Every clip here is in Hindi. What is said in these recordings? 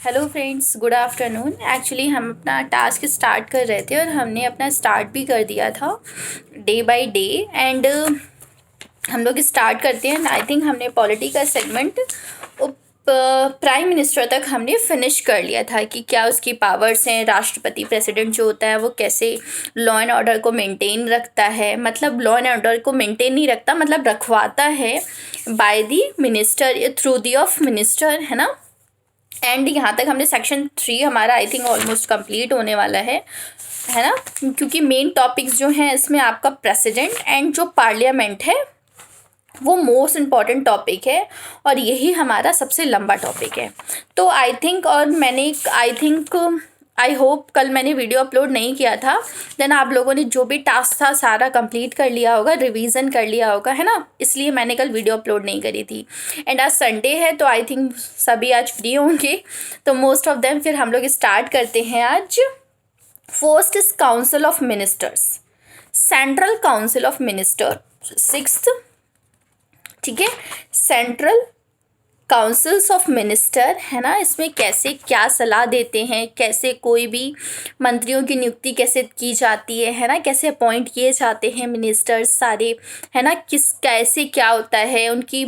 Hello friends, good afternoon. Actually हम अपना टास्क स्टार्ट कर रहे थे और हमने अपना स्टार्ट भी कर दिया था डे बाय डे। एंड हम लोग स्टार्ट करते हैं। आई थिंक हमने पॉलिटी का सेगमेंट प्राइम मिनिस्टर तक हमने फिनिश कर लिया था कि क्या उसकी पावर्स हैं। राष्ट्रपति प्रेसिडेंट जो होता है वो कैसे लॉ एंड ऑर्डर को मेंटेन रखता है, मतलब लॉ एंड ऑर्डर को मेंटेन नहीं रखता, मतलब रखवाता है by the minister, through the of minister, है ना। एंड यहाँ तक हमने सेक्शन 3 हमारा आई थिंक ऑलमोस्ट कंप्लीट होने वाला है ना, क्योंकि मेन टॉपिक्स जो हैं इसमें आपका प्रेसिडेंट एंड जो पार्लियामेंट है वो मोस्ट इम्पॉर्टेंट टॉपिक है और यही हमारा सबसे लंबा टॉपिक है। तो आई थिंक, और मैंने आई होप कल मैंने वीडियो अपलोड नहीं किया था, देन आप लोगों ने जो भी टास्क था सारा कंप्लीट कर लिया होगा, रिवीजन कर लिया होगा, है ना, इसलिए मैंने कल वीडियो अपलोड नहीं करी थी। एंड आज संडे है तो आई थिंक सभी आज फ्री होंगे, तो मोस्ट ऑफ देम फिर हम लोग स्टार्ट करते हैं आज। First is council of ministers, central council of minister, sixth, ठीक है, सेंट्रल काउंसिल्स ऑफ मिनिस्टर, है ना। इसमें कैसे क्या सलाह देते हैं, कैसे कोई भी मंत्रियों की नियुक्ति कैसे की जाती है ना, कैसे अपॉइंट किए जाते हैं मिनिस्टर्स सारे, है ना, किस कैसे क्या होता है उनकी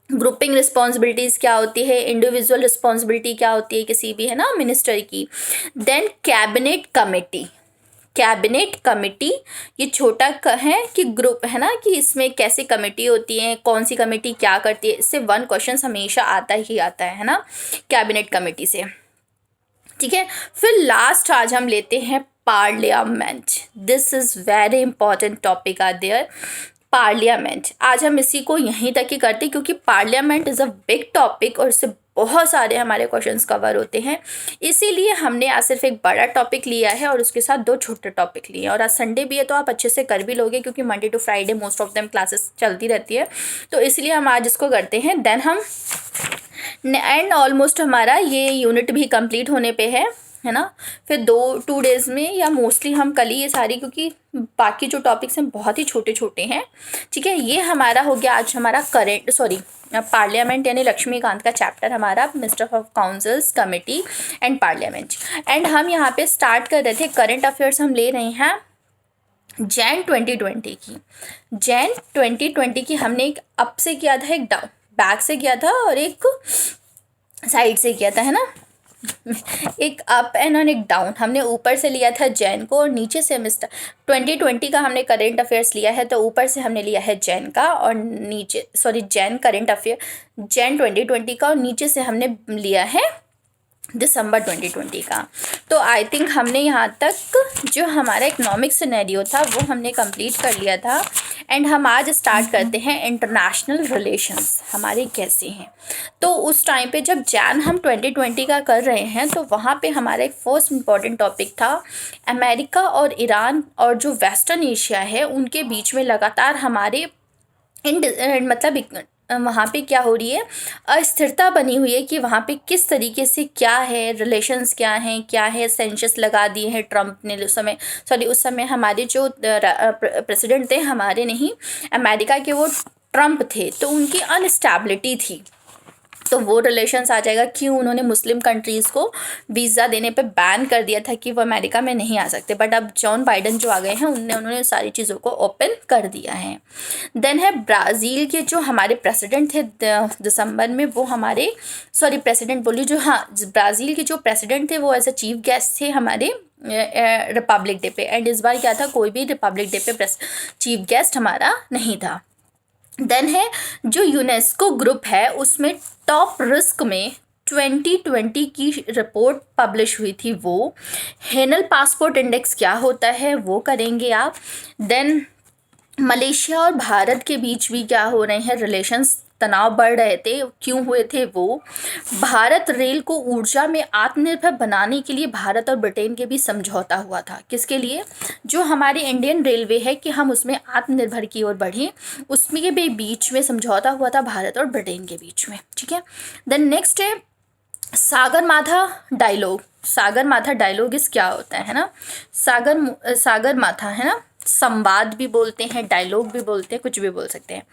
ग्रुपिंग रिस्पॉन्सिबिलिटीज़ क्या होती है, इंडिविजुअल रिस्पॉन्सिबिलिटी क्या होती है किसी भी, है ना, मिनिस्टर की। Then cabinet committee, cabinet committee ये छोटा है कि ग्रुप, है ना, कि इसमें कैसे कमेटी होती है, कौन सी कमेटी क्या करती है, इससे वन क्वेश्चन हमेशा आता ही आता है ना, कैबिनेट कमेटी से, ठीक है। फिर लास्ट आज हम लेते हैं parliament. This is very important topic are there. Parliament आज हम इसी को यहीं तक ही करते हैं क्योंकि parliament is a big topic और इससे बहुत सारे हमारे क्वेश्चंस कवर होते हैं, इसीलिए हमने आज सिर्फ एक बड़ा टॉपिक लिया है और उसके साथ 2 छोटे टॉपिक लिए हैं। और आज संडे भी है तो आप अच्छे से कर भी लोगे क्योंकि Monday to Friday most of them classes चलती रहती है, तो इसलिए हम आज इसको करते हैं। देन हम एंड ऑलमोस्ट हमारा ये यूनिट भी कंप्लीट होने पे है ना। फिर 2 डेज़ में या मोस्टली हम कल ही ये सारी, क्योंकि बाकी जो टॉपिक्स हैं बहुत ही छोटे छोटे हैं, ठीक है। ये हमारा हो गया आज हमारा पार्लियामेंट यानी लक्ष्मीकांत का चैप्टर हमारा, minister of councils committee and parliament. And हम यहाँ पे स्टार्ट कर रहे थे, करंट अफेयर्स हम ले रहे हैं जैन 2020 की। जैन 2020 की हमने एक अप से किया था, एक डाउन, बैक से किया था और एक साइड से किया था, है ना। एक अप एंड एक डाउन, हमने ऊपर से लिया था जैन को और नीचे से मिस्टर 2020 का हमने करंट अफेयर्स लिया है, तो ऊपर से हमने लिया है जैन का और नीचे जैन करंट अफेयर जैन 2020 का और नीचे से हमने लिया है दिसंबर 2020 का। तो आई थिंक हमने यहाँ तक जो हमारा इकोनॉमिक सिनेरियो था वो हमने कंप्लीट कर लिया था। एंड हम आज स्टार्ट करते हैं इंटरनेशनल रिलेशंस हमारे कैसे हैं। तो उस टाइम पे जब जैन हम 2020 का कर रहे हैं तो वहाँ पे हमारा एक फर्स्ट इम्पॉर्टेंट टॉपिक था अमेरिका और ईरान और जो वेस्टर्न एशिया है उनके बीच में लगातार हमारे मतलब वहाँ पे क्या हो रही है, अस्थिरता बनी हुई है कि वहाँ पे किस तरीके से क्या है, रिलेशंस क्या है। सेंशस लगा दिए हैं ट्रम्प ने उस समय हमारे जो प्रेसिडेंट थे, हमारे नहीं अमेरिका के, वो ट्रम्प थे, तो उनकी अनस्टेबिलिटी थी, तो वो रिलेशंस आ जाएगा। क्यों उन्होंने मुस्लिम कंट्रीज़ को वीज़ा देने पे बैन कर दिया था कि वो अमेरिका में नहीं आ सकते, बट अब जॉन बाइडन जो आ गए हैं उन्होंने सारी चीज़ों को ओपन कर दिया है। देन है ब्राज़ील के जो हमारे प्रेसिडेंट थे दिसंबर में, वो हमारे प्रेसिडेंट बोली जो, हाँ, ब्राज़ील के जो प्रेसिडेंट थे वो एज अ चीफ गेस्ट थे हमारे रिपब्लिक डे पे। एंड इस बार क्या था, कोई भी रिपब्लिक डे पे चीफ गेस्ट हमारा नहीं था। देन है जो यूनेस्को ग्रुप है उसमें टॉप रिस्क में 2020 की रिपोर्ट पब्लिश हुई थी, वो हेनल पासपोर्ट इंडेक्स क्या होता है वो करेंगे आप। देन मलेशिया और भारत के बीच भी क्या हो रहे हैं रिलेशंस, तनाव बढ़ रहे थे, क्यों हुए थे वो। भारत रेल को ऊर्जा में आत्मनिर्भर बनाने के लिए भारत और ब्रिटेन के बीच समझौता हुआ था, किसके लिए, जो हमारी इंडियन रेलवे है कि हम उसमें आत्मनिर्भर की ओर बढ़ें, उसमें भी बीच में समझौता हुआ था भारत और ब्रिटेन के बीच में, ठीक है। देन नेक्स्ट है सागरमाथा डायलॉग। सागरमाथा डायलॉग इस क्या होता है ना, सागरमाथा, है ना, संवाद भी बोलते हैं, डायलॉग भी बोलते हैं, कुछ भी बोल सकते हैं।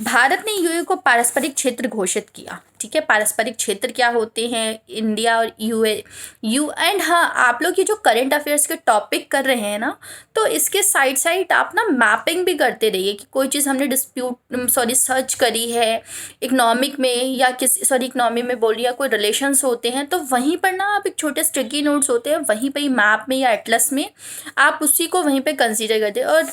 भारत ने यूए को पारस्परिक क्षेत्र घोषित किया। ठीक है, पारस्परिक क्षेत्र क्या होते हैं, इंडिया और यूए एंड हाँ, आप लोग ये जो करंट अफेयर्स के टॉपिक कर रहे हैं ना, तो इसके साइड साइड आप ना मैपिंग भी करते रहिए कि कोई चीज़ हमने सर्च करी है इकोनॉमिक में या इकोनॉमी में बोलिए, या कोई रिलेशंस होते हैं, तो वहीं पर ना आप एक छोटे स्टिकी नोट्स होते हैं, वहीं पर ही मैप में या एटलस में आप उसी को वहीं पे कंसीडर करते हैं। और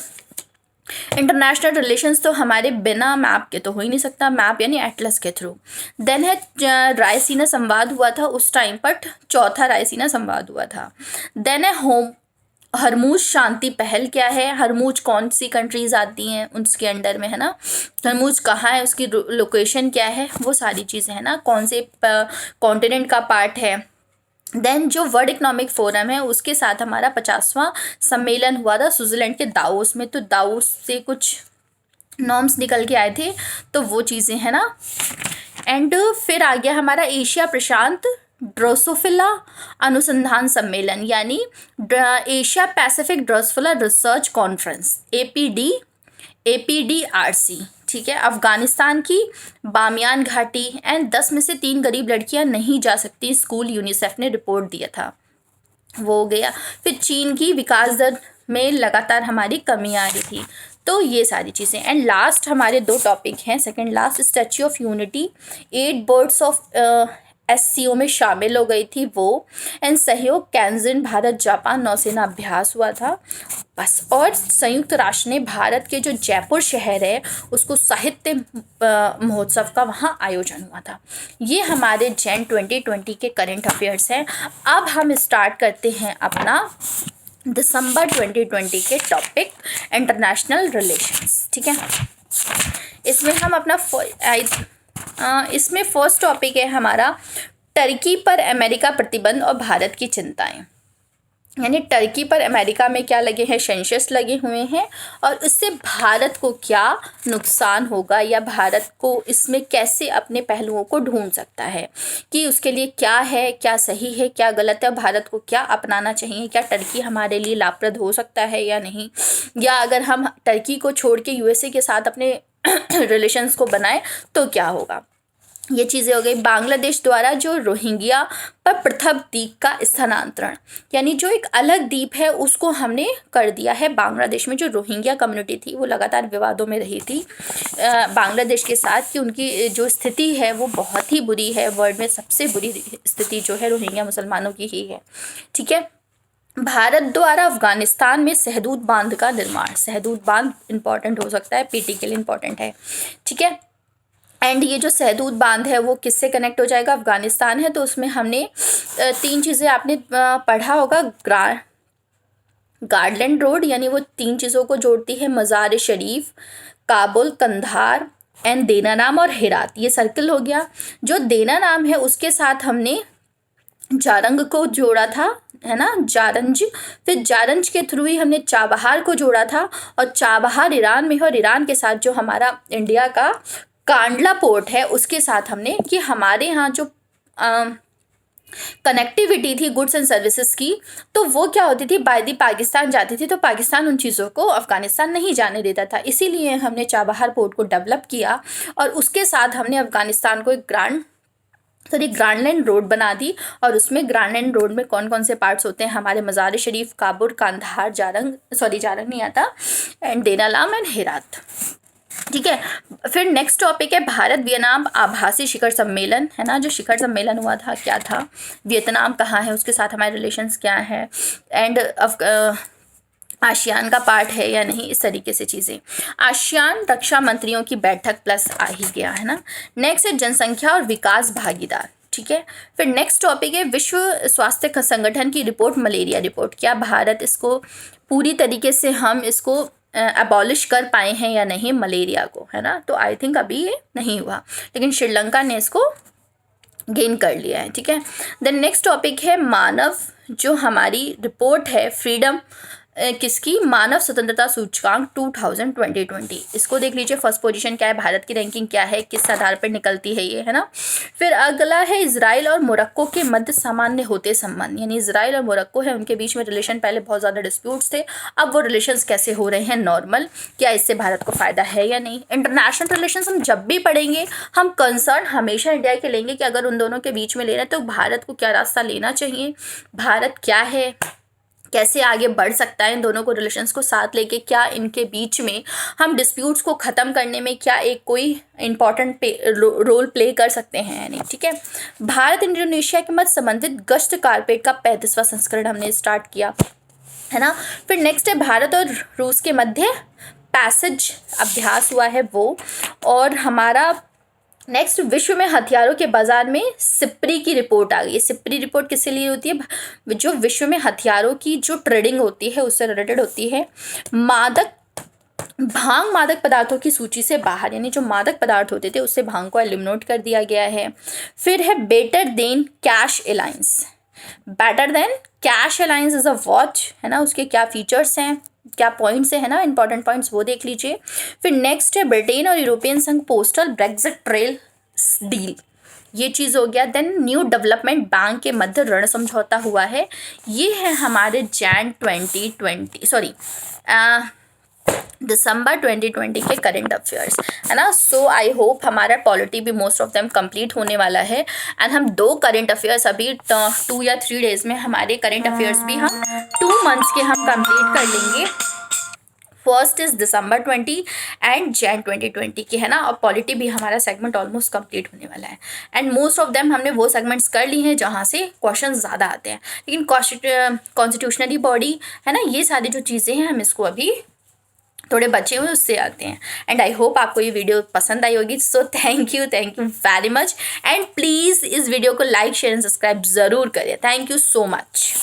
इंटरनेशनल रिलेशंस तो हमारे बिना मैप के तो हो ही नहीं सकता, मैप यानी एटलस के थ्रू। देन है रायसीना संवाद हुआ था उस टाइम पर, चौथा रायसीना संवाद हुआ था। देन है हरमूज शांति पहल क्या है, हरमूज कौन सी कंट्रीज आती हैं उसके अंडर में, है ना, हरमूज कहाँ है, उसकी लोकेशन क्या है, वो सारी चीज़ें है ना, कौन से कॉन्टिनेंट का पार्ट है। देन जो वर्ल्ड इकोनॉमिक फोरम है उसके साथ हमारा 50वां सम्मेलन हुआ था स्विट्जरलैंड के दावोस में, तो दावोस से कुछ नॉर्म्स निकल के आए थे, तो वो चीज़ें हैं ना। एंड फिर आ गया हमारा एशिया प्रशांत ड्रोसोफिला अनुसंधान सम्मेलन, यानी Asia Pacific Drosophila research conference, APDRC। ठीक है, अफगानिस्तान की बामियान घाटी एंड 10 में से 3 गरीब लड़कियां नहीं जा सकती स्कूल, यूनिसेफ ने रिपोर्ट दिया था, वो हो गया। फिर चीन की विकास दर में लगातार हमारी कमी आ रही थी, तो ये सारी चीज़ें। एंड लास्ट हमारे 2 टॉपिक हैं, second last, statue of unity 8 birds of SCO में शामिल हो गई थी वो, एंड सहयोग कैंजन भारत जापान नौसेना अभ्यास हुआ था बस। और संयुक्त राष्ट्र ने भारत के जो जयपुर शहर है उसको साहित्य महोत्सव का वहाँ आयोजन हुआ था। ये हमारे जैन 2020 के करंट अफेयर्स हैं। अब हम स्टार्ट करते हैं अपना दिसंबर 2020 के टॉपिक, इंटरनेशनल रिलेशंस। ठीक है, इसमें हम अपना इसमें फर्स्ट टॉपिक है हमारा टर्की पर अमेरिका प्रतिबंध और भारत की चिंताएं, यानी टर्की पर अमेरिका में क्या लगे हैं, सेंसस लगे हुए हैं, और इससे भारत को क्या नुकसान होगा या भारत को इसमें कैसे अपने पहलुओं को ढूंढ सकता है, कि उसके लिए क्या है, क्या सही है, क्या गलत है, भारत को क्या अपनाना चाहिए, क्या टर्की हमारे लिए लाभप्रद हो सकता है या नहीं, या अगर हम टर्की को छोड़ के USA के साथ अपने रिलेशंस को बनाए तो क्या होगा। ये चीज़ें हो गई। बांग्लादेश द्वारा जो रोहिंग्या पर पृथक द्वीप का स्थानांतरण, यानी जो एक अलग द्वीप है उसको हमने कर दिया है बांग्लादेश में। जो रोहिंग्या कम्युनिटी थी वो लगातार विवादों में रही थी बांग्लादेश के साथ, कि उनकी जो स्थिति है वो बहुत ही बुरी है, वर्ल्ड में सबसे बुरी स्थिति जो है रोहिंग्या मुसलमानों की ही है। ठीक है, भारत द्वारा अफगानिस्तान में सहदूद बांध का निर्माण, सहदूद बांध इंपॉर्टेंट हो सकता है, PT के लिए इंपॉर्टेंट है। ठीक है, एंड ये जो सहदूद बांध है वो किससे कनेक्ट हो जाएगा, अफगानिस्तान है, तो उसमें हमने 3 चीज़ें आपने पढ़ा होगा, गार्डलैंड रोड, यानी वो 3 चीज़ों को जोड़ती है, मज़ार शरीफ, काबुल, कंधार एंड देना नाम और हेरात, ये सर्कल हो गया। जो देना नाम है उसके साथ हमने जारंग को जोड़ा था, है ना, जारंज, फिर जारंज के थ्रू ही हमने चाबहार को जोड़ा था, और चाबहार ईरान में है, और ईरान के साथ जो हमारा इंडिया का कांडला पोर्ट है उसके साथ हमने, कि हमारे यहाँ जो कनेक्टिविटी थी गुड्स एंड सर्विसेज की, तो वो क्या होती थी, बाय दी पाकिस्तान जाती थी, तो पाकिस्तान उन चीज़ों को अफगानिस्तान नहीं जाने देता था, इसीलिए हमने चाबहार पोर्ट को डेवलप किया, और उसके साथ हमने अफगानिस्तान को एक ग्रांडलैंड रोड बना दी, और उसमें ग्रांडलैंड रोड में कौन कौन से पार्ट्स होते हैं, हमारे मज़ार शरीफ, काबुल, कांधार, जारंग नहीं आता, एंड देनालाम एंड हेरात। ठीक है, फिर नेक्स्ट टॉपिक है भारत वियतनाम आभासी शिखर सम्मेलन, है ना, जो शिखर सम्मेलन हुआ था क्या था, वियतनाम कहाँ है, उसके साथ हमारे रिलेशंस क्या है, एंड आसियान का पार्ट है या नहीं, इस तरीके से चीज़ें। आसियान रक्षा मंत्रियों की बैठक प्लस आ ही गया, है ना। नेक्स्ट है जनसंख्या और विकास भागीदार। ठीक है, फिर नेक्स्ट टॉपिक है विश्व स्वास्थ्य संगठन की रिपोर्ट, मलेरिया रिपोर्ट, क्या भारत इसको पूरी तरीके से हम इसको अबॉलिश कर पाए हैं या नहीं, मलेरिया को, है ना, तो आई थिंक अभी ये नहीं हुआ, लेकिन श्रीलंका ने इसको गेन कर लिया है। ठीक है, देन नेक्स्ट टॉपिक है मानव, जो हमारी रिपोर्ट है फ्रीडम किसकी, मानव स्वतंत्रता सूचकांक 2020। इसको देख लीजिए, फर्स्ट पोजीशन क्या है, भारत की रैंकिंग क्या है, किस आधार पर निकलती है ये, है ना। फिर अगला है इजराइल और मोरक्को के मध्य सामान्य होते संबंध, यानी इजराइल और मोरक्को है, उनके बीच में रिलेशन, पहले बहुत ज़्यादा डिस्प्यूट्स थे, अब वो रिलेशंस कैसे हो रहे हैं नॉर्मल, क्या इससे भारत को फ़ायदा है या नहीं। इंटरनेशनल रिलेशंस हम जब भी पढ़ेंगे हम कंसर्न हमेशा इंडिया के लेंगे कि अगर उन दोनों के बीच में ले रहे हैं तो भारत को क्या रास्ता लेना चाहिए, भारत क्या है, कैसे आगे बढ़ सकता है इन दोनों को रिलेशंस को साथ लेके, क्या इनके बीच में हम डिस्प्यूट्स को ख़त्म करने में क्या एक कोई इम्पॉर्टेंट रोल प्ले कर सकते हैं यानी, ठीक है। भारत इंडोनेशिया के मध्य संबंधित गश्त कारपेट का 35वां संस्करण हमने स्टार्ट किया, है ना। फिर नेक्स्ट है भारत और रूस के मध्य पैसेज अभ्यास हुआ है वो, और हमारा नेक्स्ट विश्व में हथियारों के बाजार में सिप्री की रिपोर्ट आ गई है। सिप्री रिपोर्ट किसके लिए होती है, जो विश्व में हथियारों की जो ट्रेडिंग होती है उससे रिलेटेड होती है। भांग मादक पदार्थों की सूची से बाहर, यानी जो मादक पदार्थ होते थे उससे भांग को एलिमिनेट कर दिया गया है। फिर है better than cash alliance, better than cash alliance is a watch, है ना, उसके क्या फीचर्स हैं, क्या पॉइंट्स है ना, इंपॉर्टेंट पॉइंट्स वो देख लीजिए। फिर नेक्स्ट है ब्रिटेन और यूरोपियन संघ पोस्टल ब्रेक्जिट ट्रेल डील, ये चीज़ हो गया। देन न्यू डेवलपमेंट बैंक के मध्य ऋण समझौता हुआ है, ये है हमारे दिसंबर 2020 के करंट अफेयर्स, है ना। सो आई होप हमारा पॉलिटी भी मोस्ट ऑफ देम कंप्लीट होने वाला है, एंड हम 2 करंट अफेयर्स अभी 2 या 3 डेज में हमारे करंट अफेयर्स भी हम 2 मंथ्स के हम कंप्लीट कर लेंगे। First is December 20 and Jain 2020 की, है ना, और पॉलिटी भी हमारा सेगमेंट ऑलमोस्ट कंप्लीट होने वाला है, एंड मोस्ट ऑफ देम हमने वो सेगमेंट्स कर ली हैं जहाँ से क्वेश्चन ज़्यादा आते हैं। लेकिन कॉन्स्टिट्यूशनरी बॉडी, है ना, ये सारी जो चीज़ें हैं हम इसको अभी थोड़े बचे हुए उससे आते हैं। एंड आई होप आपको ये वीडियो पसंद आई होगी। So thank you very much, and please इस वीडियो को लाइक शेयर एंड सब्सक्राइब ज़रूर करिए। Thank you so much.